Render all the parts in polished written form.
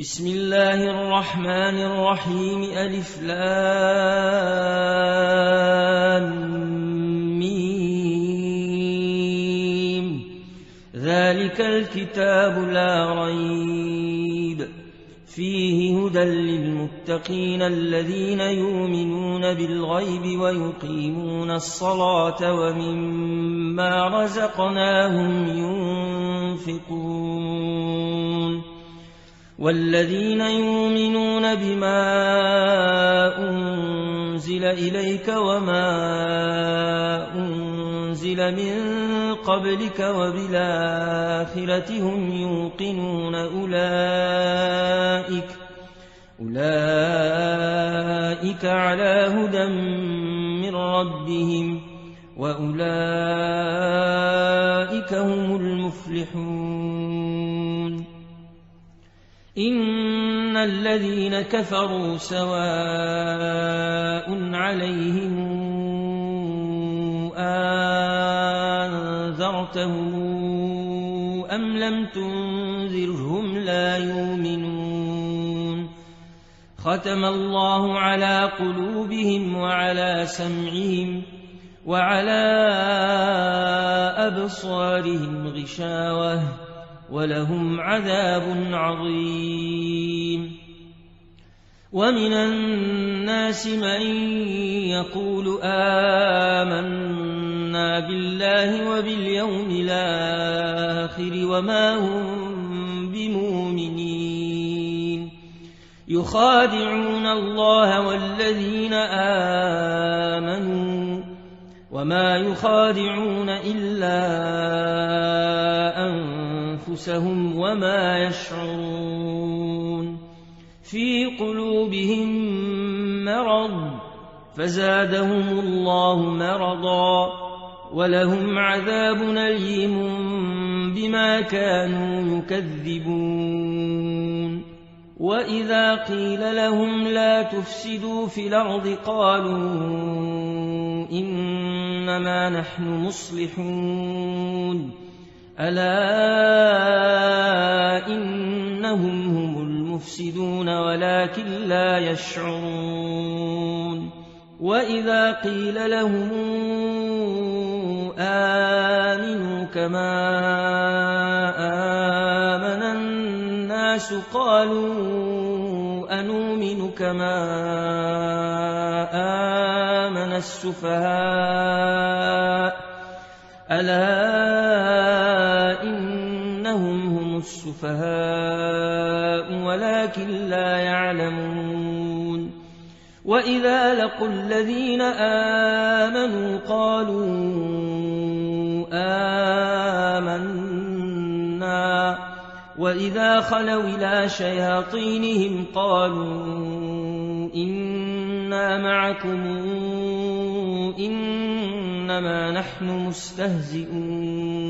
بسم الله الرحمن الرحيم ألف لام ميم ذلك الكتاب لا ريب فيه هدى للمتقين الذين يؤمنون بالغيب ويقيمون الصلاة ومما رزقناهم ينفقون والذين يؤمنون بما أنزل إليك وما أنزل من قبلك وبالآخرة هم يوقنون أولئك على هدى من ربهم وأولئك هم المفلحون إن الذين كفروا سواء عليهم أنذرتهم أم لم تنذرهم لا يؤمنون ختم الله على قلوبهم وعلى سمعهم وعلى أبصارهم غشاوة ولهم عذاب عظيم ومن الناس من يقول آمنا بالله وباليوم الآخر وما هم بمؤمنين يخادعون الله والذين آمنوا وما يخادعون إلا أنفسهم وما يشعرون في قلوبهم مرض فزادهم الله مرضا ولهم عذاب أليم بما كانوا يكذبون وإذا قيل لهم لا تفسدوا في الأرض قالوا إنما نحن مصلحون ألا إنهم هم المفسدون ولكن لا يشعرون وإذا قيل لهم آمنوا كما آمن الناس قالوا أنؤمن كما آمن السفهاء ألا إنهم هم السفهاء ولكن لا يعلمون وإذا لقوا الذين آمنوا قالوا آمنا وإذا خلوا إلى شياطينهم قالوا إنا معكم إنما نحن مستهزئون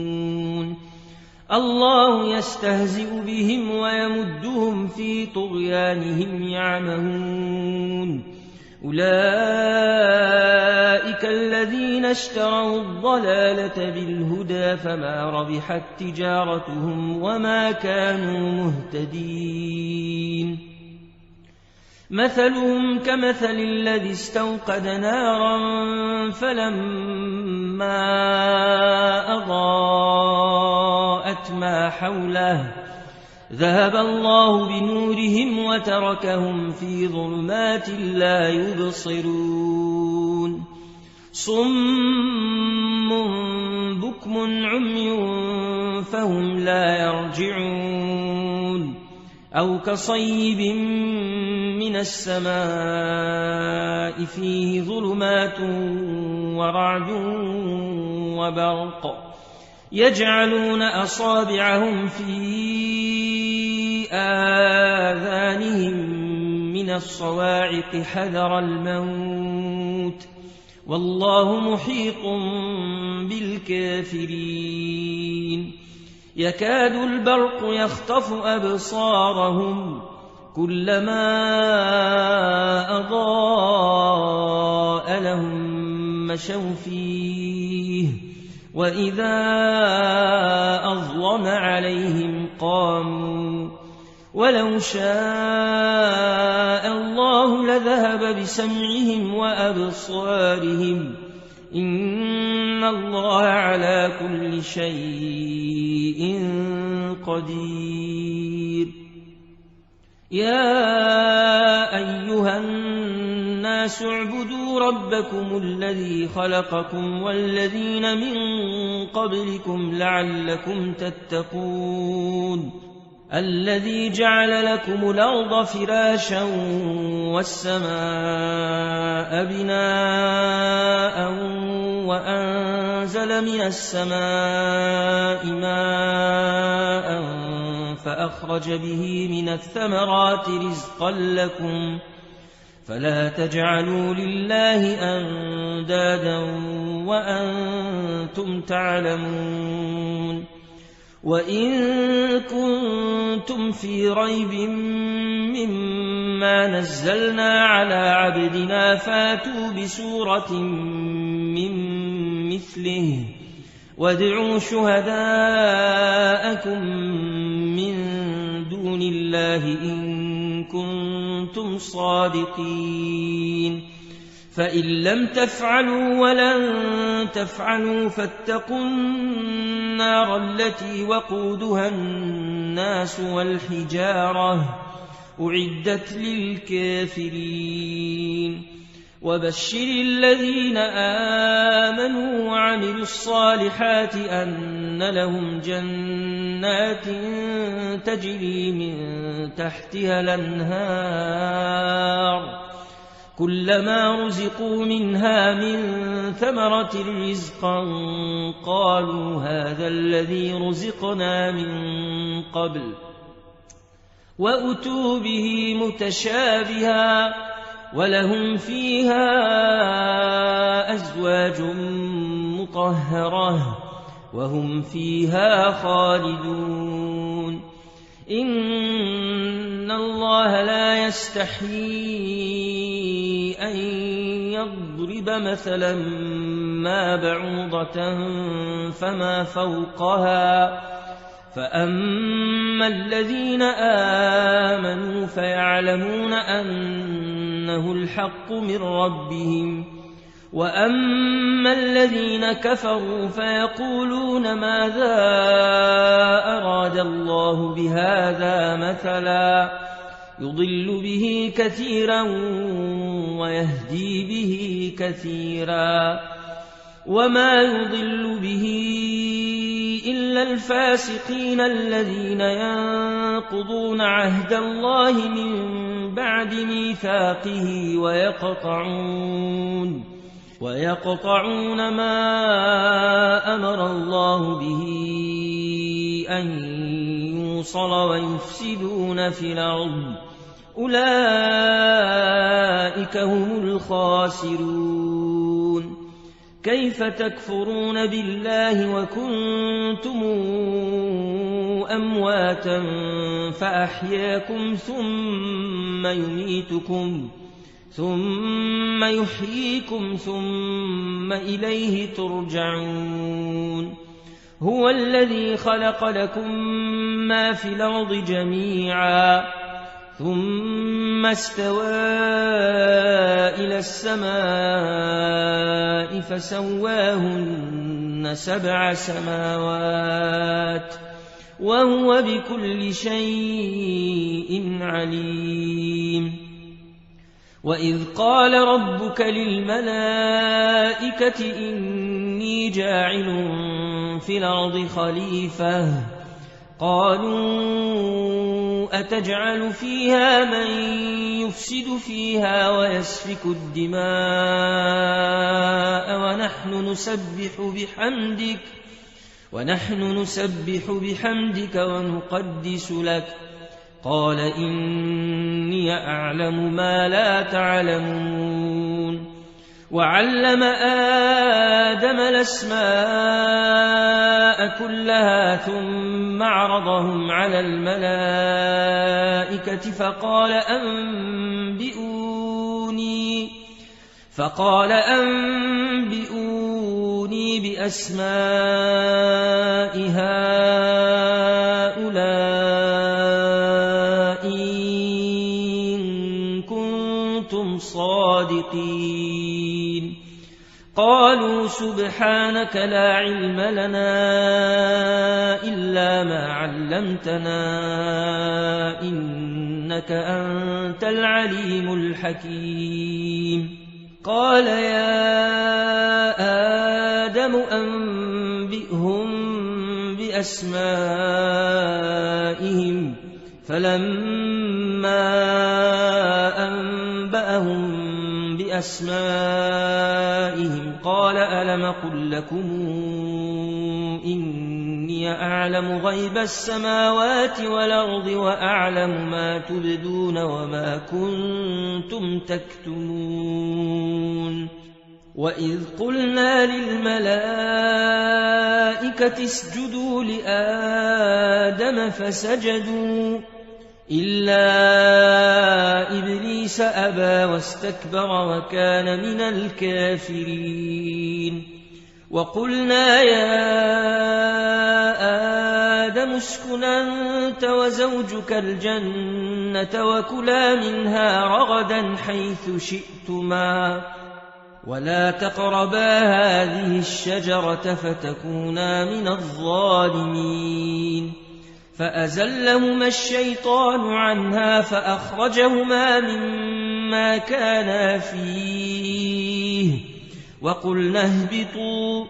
الله يستهزئ بهم ويمدهم في طغيانهم يعمهون أولئك الذين اشتروا الضلالة بالهدى فما ربحت تجارتهم وما كانوا مهتدين مثلهم كمثل الذي استوقد نارا فلما أضاءت ما حوله ذهب الله بنورهم وتركهم في ظلمات لا يبصرون صم بكم عمي فهم لا يرجعون أو كصيب من السماء فيه ظلمات ورعد وبرق يجعلون أصابعهم في آذانهم من الصواعق حذر الموت والله محيط بالكافرين يكاد البرق يخطف أبصارهم كلما أضاء لهم مشوا فيه وإذا أظلم عليهم قاموا ولو شاء الله لذهب بسمعهم وأبصارهم إن الله على كل شيء قدير. يا أيها الناس اعبدوا ربكم الذي خلقكم والذين من قبلكم لعلكم تتقون الذي جعل لكم الأرض فراشا والسماء بناء وأنزل من السماء ماء فأخرج به من الثمرات رزقا لكم فلا تجعلوا لله أندادا وأنتم تعلمون. وإن كنتم في ريب مما نزلنا على عبدنا فاتوا بسورة من مثله وادعوا شهداءكم من دون الله إن كنتم صادقين. فإن لم تفعلوا ولن تفعلوا فاتقوا النار التي وقودها الناس والحجارة أعدت للكافرين. وبشر الذين آمنوا وعملوا الصالحات أن لهم جنات تجري من تحتها الأنهار كلما رزقوا منها من ثمرة رزقا قالوا هذا الذي رزقنا من قبل وأتوا به متشابها ولهم فيها أزواج مطهرة وهم فيها خالدون. إن الله لا يستحيي أن يضرب مثلا ما بعوضة فما فوقها فأما الذين آمنوا فيعلمون أنه الحق من ربهم وأما الذين كفروا فيقولون ماذا أراد الله بهذا مثلا يضل به كثيرا ويهدي به كثيرا وما يضل به إلا الفاسقين الذين ينقضون عهد الله من بعد ميثاقه ويقطعون ما أمر الله به أن يوصل ويفسدون في الأرض أولئك هم الخاسرون. كيف تكفرون بالله وكنتم أمواتا فأحياكم ثم يحييكم ثم إليه ترجعون. هو الذي خلق لكم ما في الأرض جميعا ثم استوى إلى السماء فسواهن 7 سماوات وهو بكل شيء عليم. وإذ قال ربك للملائكة إني جاعل في الأرض خليفة قالوا أتجعل فيها من يفسد فيها ويسفك الدماء ونحن نسبح بحمدك ونقدس لك قال إني أعلم ما لا تعلمون. وعلم آدم الأسماء كلها ثم عرضهم على الملائكة فقال أنبئوني بأسماء هؤلاء كنتم صادقين. قالوا سبحانك لا علم لنا إلا ما علمتنا إنك أنت العليم الحكيم. قال يا آدم أنبئهم بأسمائهم فلما أنبأهم بأسمائهم قال ألم قل لكم إني أعلم غيب السماوات والأرض وأعلم ما تبدون وما كنتم تكتمون. وإذ قلنا للملائكة اسجدوا لآدم فسجدوا إلا إبليس أبى واستكبر وكان من الكافرين. وقلنا يا آدم اسكن أنت وزوجك الجنة وكلا منها رغدا حيث شئتما ولا تقربا هذه الشجرة فتكونا من الظالمين. فأزلهما الشيطان عنها فأخرجهما مما كانا فيه وقلنا اهبطوا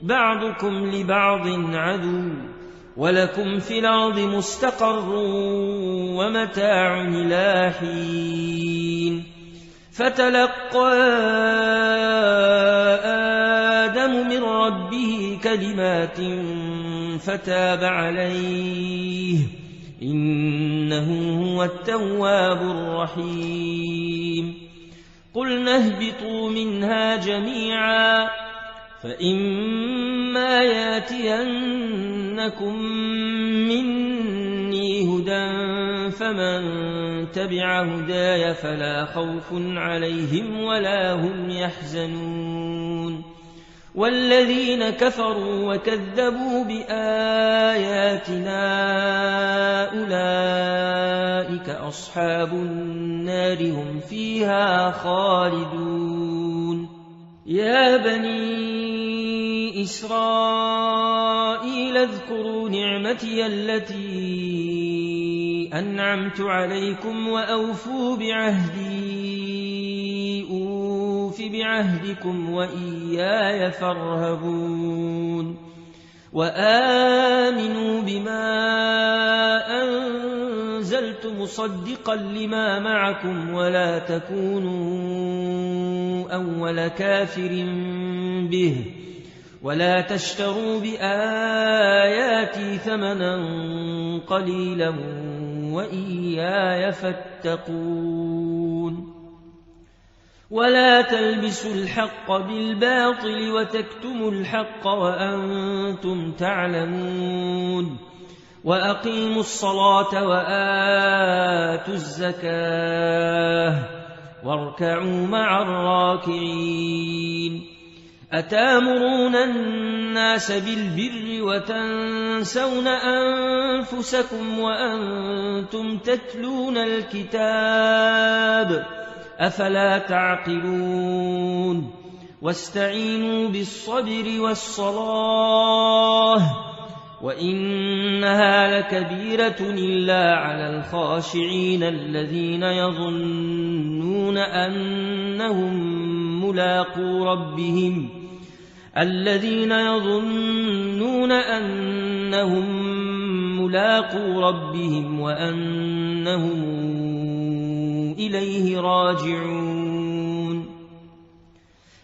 بعضكم لبعض عدو ولكم في الأرض مستقر ومتاع إلى حين. فتلقى آدم من ربه كلمات فتاب عليه إنه هو التواب الرحيم. قلنا اهبطوا منها جميعا فإما ياتينكم مني هدى فمن تبع هداي فلا خوف عليهم ولا هم يحزنون. والذين كفروا وكذبوا بآياتنا أولئك أصحاب النار هم فيها خالدون. يا بني إسرائيل اذكروا نعمتي التي أنعمت عليكم وأوفوا بعهدي أوف بعهدكم وإياي فارهبون. وآمنوا بما أنزلت مصدقا لما معكم ولا تكونوا أول كافر به ولا تشتروا بآياتي ثمنا قليلا وإياي فاتقون. ولا تلبسوا الحق بالباطل وتكتموا الحق وأنتم تعلمون. وأقيموا الصلاة وآتوا الزكاة واركعوا مع الراكعين. أتامرون الناس بالبر وتنسون أنفسكم وأنتم تتلون الكتاب أفلا تعقلون. واستعينوا بالصبر والصلاة وإنها لكبيرة إلا على الخاشعين الذين يظنون أنهم ملاقو ربهم وأنهم إليه راجعون.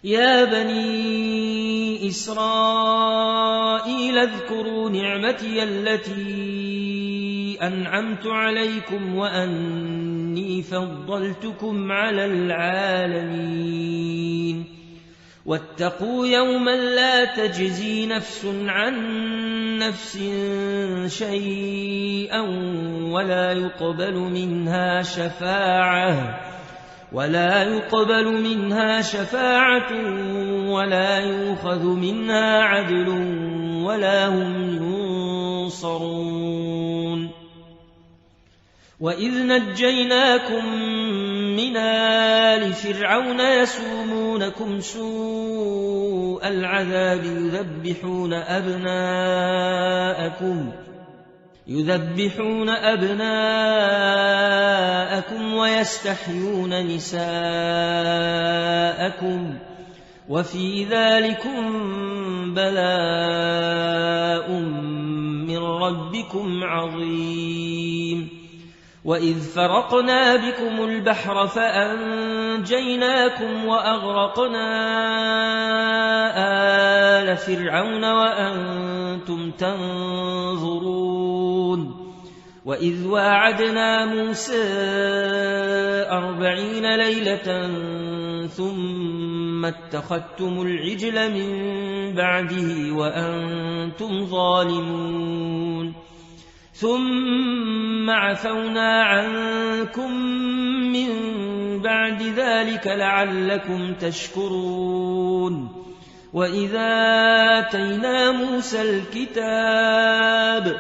يا بني إسرائيل اذكروا نعمتي التي أنعمت عليكم وأني فضلتكم على العالمين. واتقوا يوما لا تجزي نفس عن نفس شيئا ولا يقبل منها شفاعة ولا يؤخذ منها عدل ولا هم ينصرون. وإذ نجيناكم من آل فرعون يسومونكم سوء العذاب يذبحون أبناءكم ويستحيون نساءكم وفي ذلكم بلاء من ربكم عظيم وإذ فرقنا بكم البحر فأنجيناكم وأغرقنا آل فرعون وأنتم تنظرون وإذ واعدنا موسى 40 ليلة ثم اتخذتم العجل من بعده وأنتم ظالمون ثم عفونا عنكم من بعد ذلك لعلكم تشكرون وإذا آتينا موسى الكتاب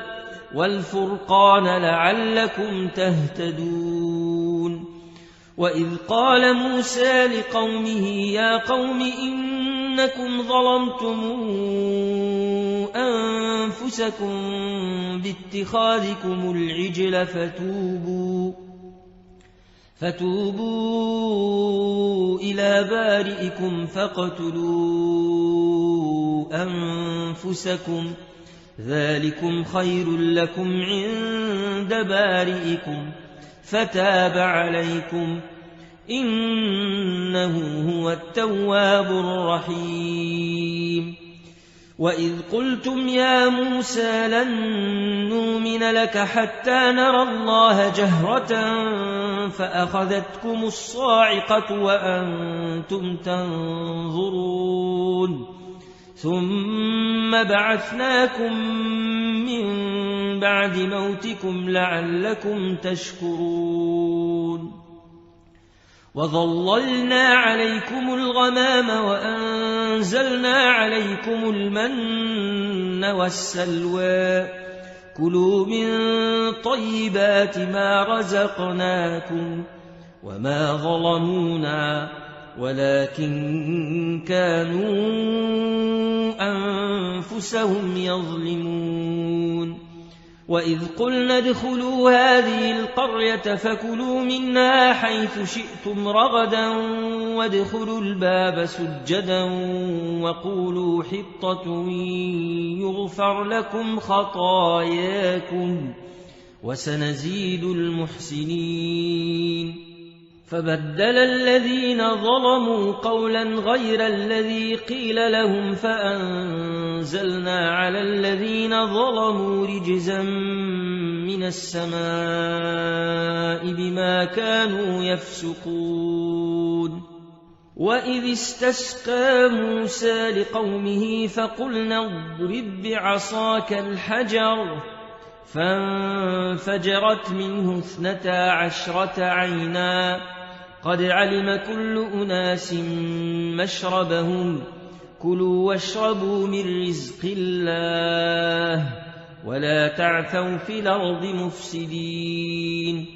والفرقان لعلكم تهتدون وإذ قال موسى لقومه يا قوم إنكم ظلمتم أنفسكم باتخاذكم العجل فتوبوا إلى بارئكم فاقتلوا أنفسكم ذلكم خير لكم عند بارئكم فتاب عليكم إنه هو التواب الرحيم وإذ قلتم يا موسى لن نؤمن لك حتى نرى الله جهرة فأخذتكم الصاعقة وأنتم تنظرون ثم بعثناكم من بعد موتكم لعلكم تشكرون وظللنا عليكم الغمام وأنزلنا عليكم المن والسلوى كلوا من طيبات ما رزقناكم وما ظلمونا ولكن كانوا أنفسهم يظلمون وإذ قلنا ادخلوا هذه القرية فكلوا منها حيث شئتم رغدا وادخلوا الباب سجدا وقولوا حطة يغفر لكم خطاياكم وسنزيد المحسنين فبدل الذين ظلموا قولا غير الذي قيل لهم فأنزلنا على الذين ظلموا رجزا من السماء بما كانوا يفسقون وإذ استسقى موسى لقومه فقلنا اضرب بعصاك الحجر فانفجرت منه 12 عينا قد علم كل أناس مشربهم كلوا واشربوا من رزق الله ولا تعثوا في الأرض مفسدين